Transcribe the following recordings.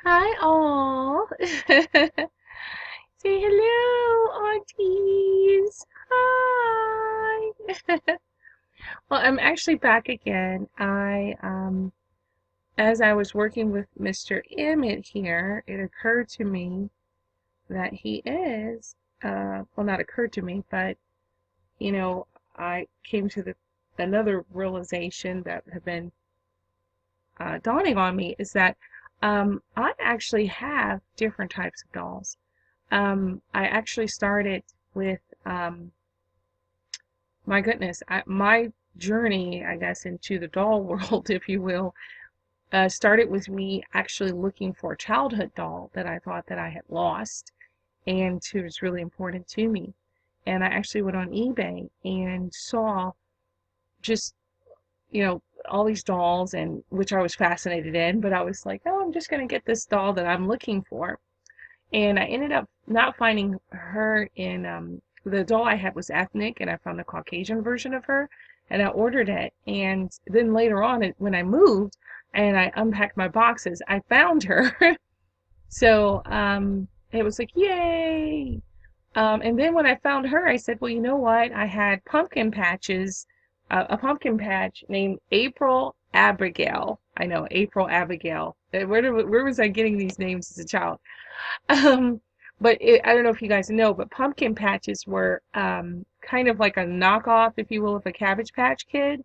Hi all. Say hello, aunties. Hi. Well, I'm actually back again. As I was working with Mr. Emmitt here, it occurred to me that he is, well, not occurred to me, but, you know, I came to another realization that had been dawning on me is that I actually have different types of dolls. I actually started with, my goodness, my journey, I guess, into the doll world, if you will, started with me actually looking for a childhood doll that I thought that I had lost and who was really important to me. And I actually went on eBay and saw just, all these dolls, and which I was fascinated in, but I was like, oh, I'm just going to get this doll that I'm looking for. And I ended up not finding her in the doll I had was ethnic, and I found a Caucasian version of her, and I ordered it. And then later on, when I moved and I unpacked my boxes, I found her. So it was like, yay! And then when I found her, I said, well, you know what? I had pumpkin patches, a pumpkin patch named April Abigail. I know, April Abigail. Where was I getting these names as a child? Um, but I don't know if you guys know, but pumpkin patches were kind of like a knockoff, if you will, of a Cabbage Patch Kid.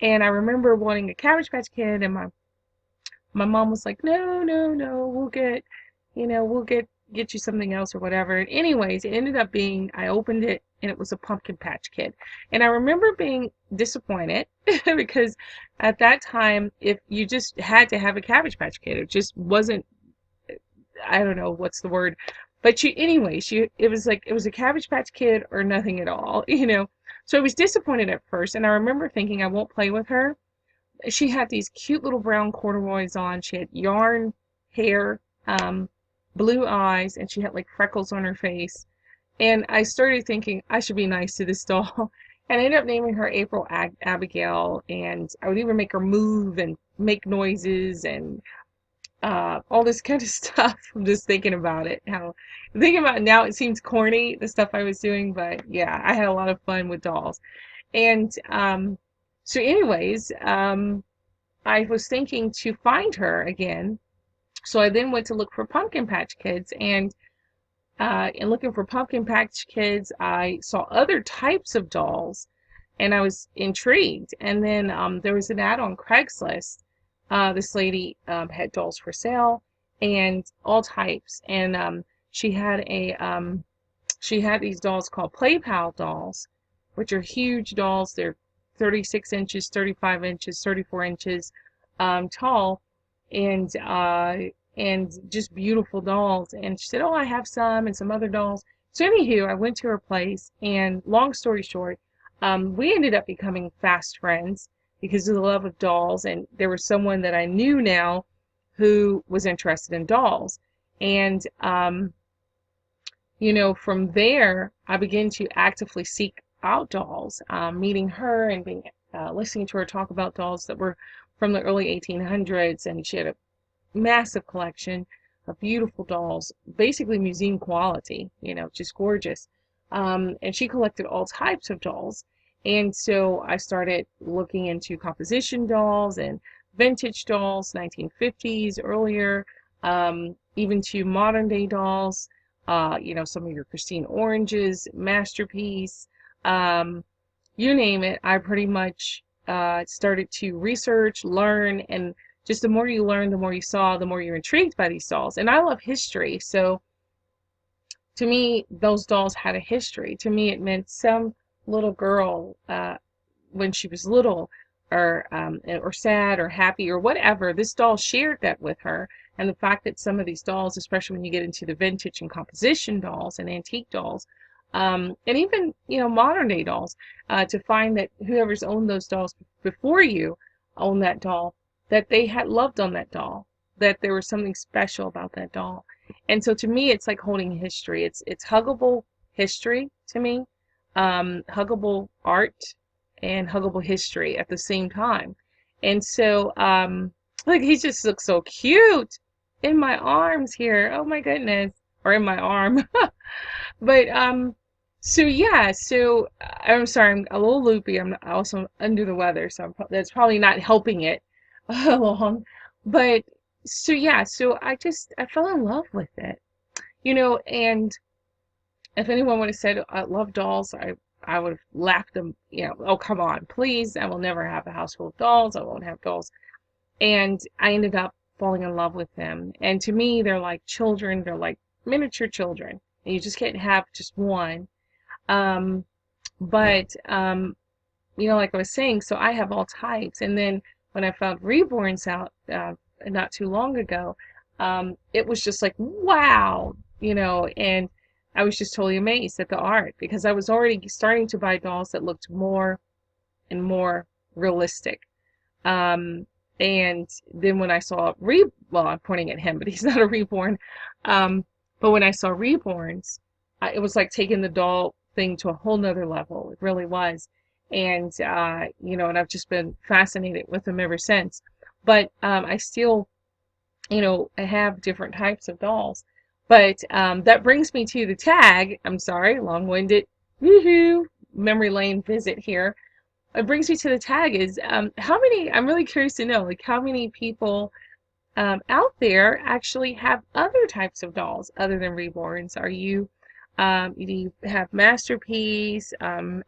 And I remember wanting a Cabbage Patch Kid, and my mom was like, no, no, no, we'll get you something else or whatever. And anyways, it ended up being, I opened it and it was a Pumpkin Patch Kid. And I remember being disappointed because at that time, if you just had to have a Cabbage Patch Kid, it just wasn't, I don't know what's the word, but it was like it was a Cabbage Patch Kid or nothing at all, you know. So I was disappointed at first, and I remember thinking I won't play with her. She had these cute little brown corduroys on. She had yarn hair, um, blue eyes, and she had like freckles on her face. And I started thinking I should be nice to this doll. And I ended up naming her April Abigail, and I would even make her move and make noises and all this kind of stuff. I'm just thinking about it. How thinking about it now, it seems corny, the stuff I was doing, but yeah, I had a lot of fun with dolls. And so, anyways, I was thinking to find her again. So I then went to look for Pumpkin Patch Kids, and in looking for Pumpkin Patch Kids, I saw other types of dolls, and I was intrigued. And then there was an ad on Craigslist. This lady had dolls for sale and all types, and she had these dolls called Play Pal dolls, which are huge dolls. They're 36 inches, 35 inches, 34 inches tall, and just beautiful dolls. And she said, "Oh, I have some and some other dolls." So anywho, I went to her place, and long story short, we ended up becoming fast friends because of the love of dolls. And there was someone that I knew now who was interested in dolls, and from there, I began to actively seek out dolls, meeting her and listening to her talk about dolls that were from the early 1800s, and she had a massive collection of beautiful dolls, basically museum quality, just gorgeous. And she collected all types of dolls. And so I started looking into composition dolls and vintage dolls, 1950s, earlier, even to modern day dolls, some of your Christine Oranges, Masterpiece, um, you name it. I pretty much started to research, learn, and just the more you learn, the more you saw, the more you're intrigued by these dolls. And I love history, so to me, those dolls had a history. To me, it meant some little girl when she was little, or sad or happy or whatever. This doll shared that with her, and the fact that some of these dolls, especially when you get into the vintage and composition dolls and antique dolls, and even modern day dolls, to find that whoever's owned those dolls before you owned that doll, that they had loved on that doll, that there was something special about that doll. And so to me, it's like holding history. It's huggable history to me, huggable art and huggable history at the same time. And so, look, he just looks so cute. in my arms here. Oh my goodness. Or in my arm. But so yeah, so I'm sorry, I'm a little loopy. I'm also under the weather, so that's probably not helping it along. But so yeah, so I fell in love with it, and if anyone would have said I love dolls, I would have laughed them, oh come on, please, I will never have a house full of dolls. I won't have dolls. And I ended up falling in love with them. And to me, they're like children. They're like miniature children. And you just can't have just one. Um, but like I was saying, so I have all types. And then when I found Reborns out not too long ago, it was just like, wow, and I was just totally amazed at the art because I was already starting to buy dolls that looked more and more realistic. Um, and then when I saw well, I'm pointing at him, but he's not a Reborn. But when I saw Reborns, it was like taking the doll thing to a whole nother level. It really was. And, and I've just been fascinated with them ever since. But I still, I have different types of dolls. But that brings me to the tag. I'm sorry, long-winded, woohoo, memory lane visit here. It brings me to the tag is how many, I'm really curious to know, like how many people out there actually have other types of dolls other than Reborns. Do you have Masterpiece,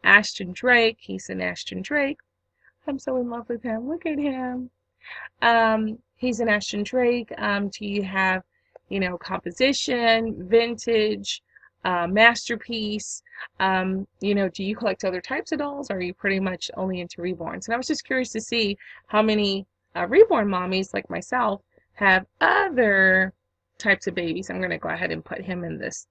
Ashton Drake? He's an Ashton Drake. I'm so in love with him. Look at him. He's an Ashton Drake. Do you have, composition, vintage, Masterpiece? Do you collect other types of dolls, or are you pretty much only into Reborns? And I was just curious to see how many Reborn mommies like myself have other types of babies. I'm going to go ahead and put him in this.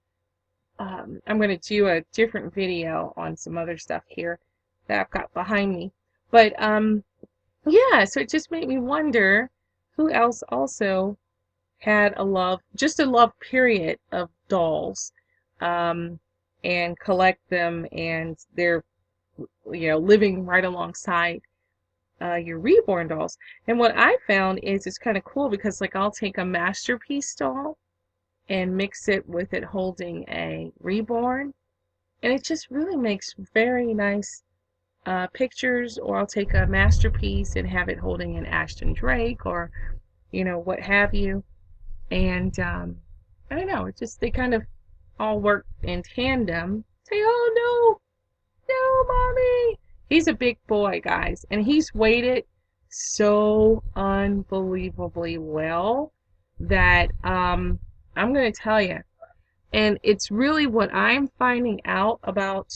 I'm going to do a different video on some other stuff here that I've got behind me. But yeah, so it just made me wonder who else also had just a love period of dolls, and collect them, and they're, living right alongside your Reborn dolls. And what I found is it's kind of cool because like I'll take a Masterpiece doll and mix it with it holding a Reborn, and it just really makes very nice pictures. Or I'll take a Masterpiece and have it holding an Ashton Drake, or what have you. And I don't know, they kind of all work in tandem. Say, oh no, mommy. He's a big boy, guys, and he's weighted so unbelievably well that I'm going to tell you. And it's really what I'm finding out about,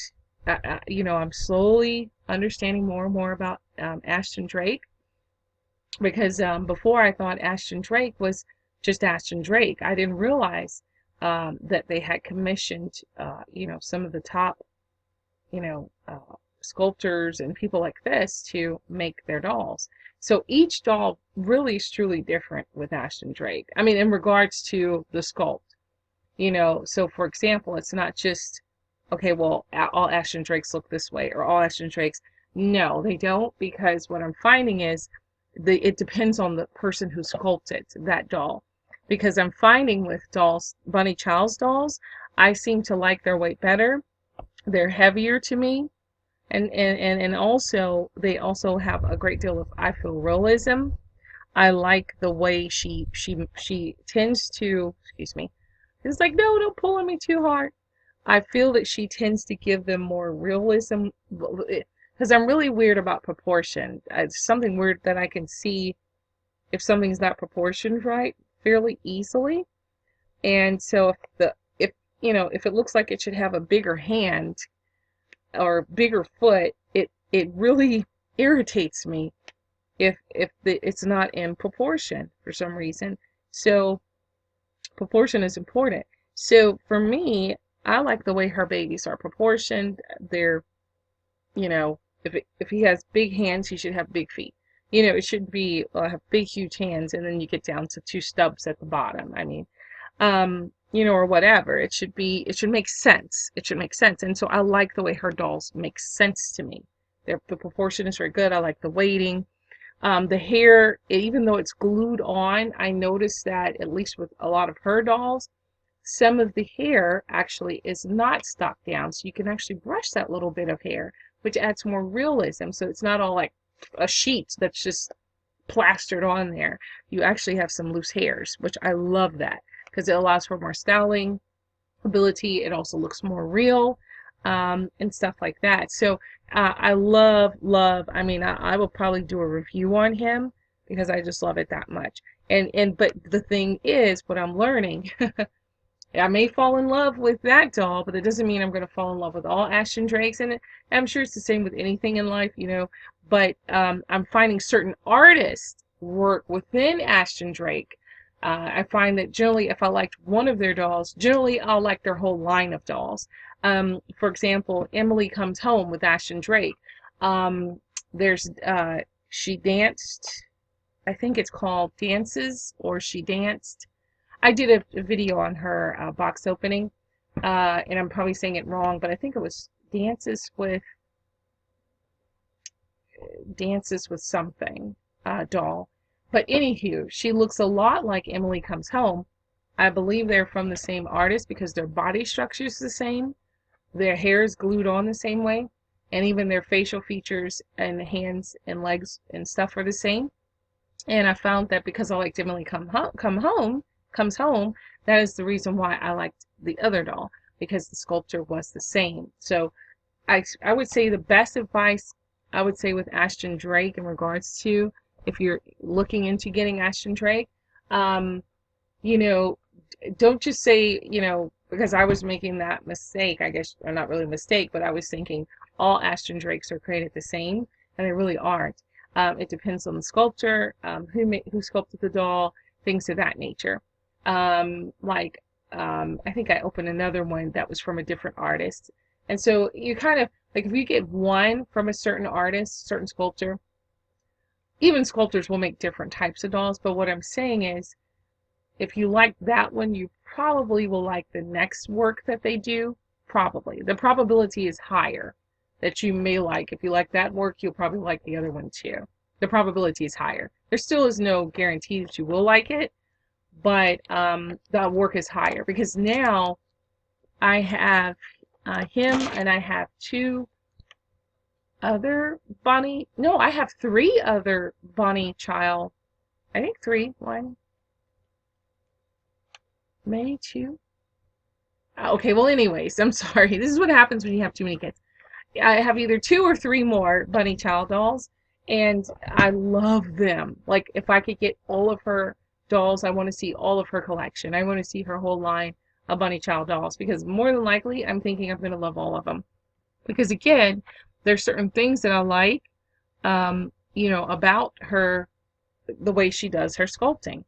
I'm slowly understanding more and more about Ashton Drake, because before I thought Ashton Drake was just Ashton Drake. I didn't realize that they had commissioned, some of the top, sculptors and people like this to make their dolls. So each doll really is truly different with Ashton Drake. I mean, in regards to the sculpt, so for example, it's not just, okay, well, all Ashton Drakes look this way, or all Ashton Drakes. No, they don't, because what I'm finding is it depends on the person who sculpted that doll. Because I'm finding with dolls, Bunny Child's dolls, I seem to like their weight better. They're heavier to me. And also, they also have a great deal of, I feel, realism. I like the way she tends to, excuse me, it's like, no, don't pull on me too hard. I feel that she tends to give them more realism, because I'm really weird about proportion. It's something weird that I can see if something's not proportioned right fairly easily. And so if it looks like it should have a bigger hand or bigger foot, it really irritates me if it's not in proportion for some reason. So proportion is important. So for me, I like the way her babies are proportioned. They're, if he has big hands, he should have big feet. It should be have big, huge hands, and then you get down to two stubs at the bottom. I mean, or whatever. It should make sense. It should make sense. And so I like the way her dolls make sense to me. The proportion is very good. I like the weighting. The hair, even though it's glued on, I noticed that at least with a lot of her dolls, some of the hair actually is not stuck down. So you can actually brush that little bit of hair, which adds more realism. So it's not all like a sheet that's just plastered on there. You actually have some loose hairs, which I love that because it allows for more styling ability. It also looks more real, and stuff like that. So I love. I mean, I will probably do a review on him because I just love it that much. And but the thing is, what I'm learning, I may fall in love with that doll, but it doesn't mean I'm going to fall in love with all Ashton Drakes. And I'm sure it's the same with anything in life, you know. But I'm finding certain artists work within Ashton Drake. I find that generally, if I liked one of their dolls, generally I'll like their whole line of dolls. For example, Emily Comes Home with Ashton Drake. There's She Danced. I think it's called Dances or She Danced. I did a video on her box opening, and I'm probably saying it wrong, but I think it was Dances with something doll. But anywho, she looks a lot like Emily Comes Home. I believe they're from the same artist because their body structure is the same, their hair is glued on the same way, and even their facial features and hands and legs and stuff are the same. And I found that because I liked Emily Comes Home, that is the reason why I liked the other doll, because the sculpture was the same. So I would say the best advice I would say with Ashton Drake in regards to if you're looking into getting Ashton Drake, um, you know, don't just say, you know, because I was making that mistake, I guess, or not really a mistake, but I was thinking all Ashton Drakes are created the same, and they really aren't. It depends on the sculptor, who sculpted the doll, things of that nature. I think I opened another one that was from a different artist. And so you kind of, like if you get one from a certain artist, certain sculptor, even sculptors will make different types of dolls, but what I'm saying is, if you like that one, you probably will like the next work that they do. Probably. The probability is higher that you may like. If you like that work, you'll probably like the other one too. The probability is higher. There still is no guarantee that you will like it, but the work is higher because now I have him and I have two other Bonnie. No, I have three other Bonnie Child. I think three. One, maybe two. Okay, well, anyways, I'm sorry. This is what happens when you have too many kids. I have either two or three more Bunny Child dolls, and I love them. Like, if I could get all of her dolls, I want to see all of her collection. I want to see her whole line of Bunny Child dolls, because more than likely, I'm thinking I'm going to love all of them. Because, again, there's certain things that I like, about her, the way she does her sculpting.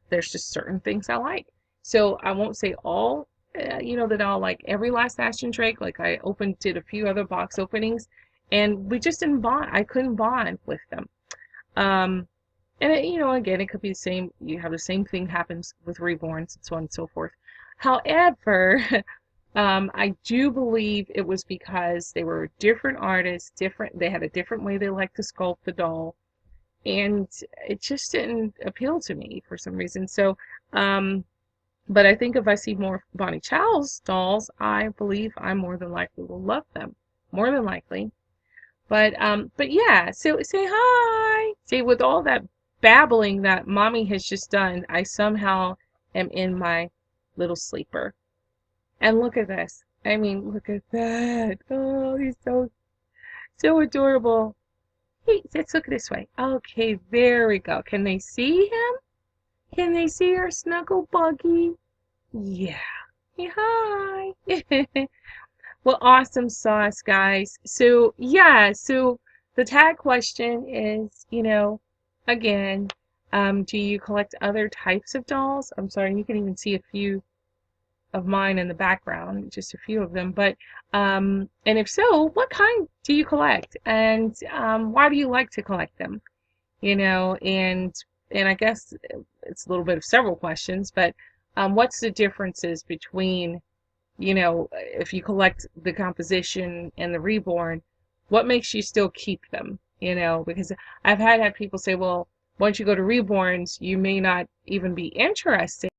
There's just certain things I like. So I won't say all, that I'll like every last Ashton Drake. Like I did a few other box openings, and we just didn't bond. I couldn't bond with them. And again, it could be the same. You have the same thing happens with Reborns and so on and so forth. However, I do believe it was because they were different artists, different. They had a different way they like to sculpt the doll, and it just didn't appeal to me for some reason. So, but I think if I see more Bonnie Child's dolls, I believe I more than likely will love them. More than likely. But yeah, so say hi. See, with all that babbling that mommy has just done, I somehow am in my little sleeper. And look at this. I mean, look at that. Oh, he's so adorable. Hey, let's look this way. Okay, there we go. Can they see him? Can they see our snuggle buggy? Yeah. Hey, hi. Well, awesome sauce, guys. So, yeah, so the tag question is, again, do you collect other types of dolls? I'm sorry, you can even see a few of mine in the background, just a few of them. But, and if so, what kind do you collect? And why do you like to collect them? And I guess it's a little bit of several questions, but what's the differences between, if you collect the composition and the Reborn, what makes you still keep them? because I've had people say, well, once you go to Reborns, you may not even be interested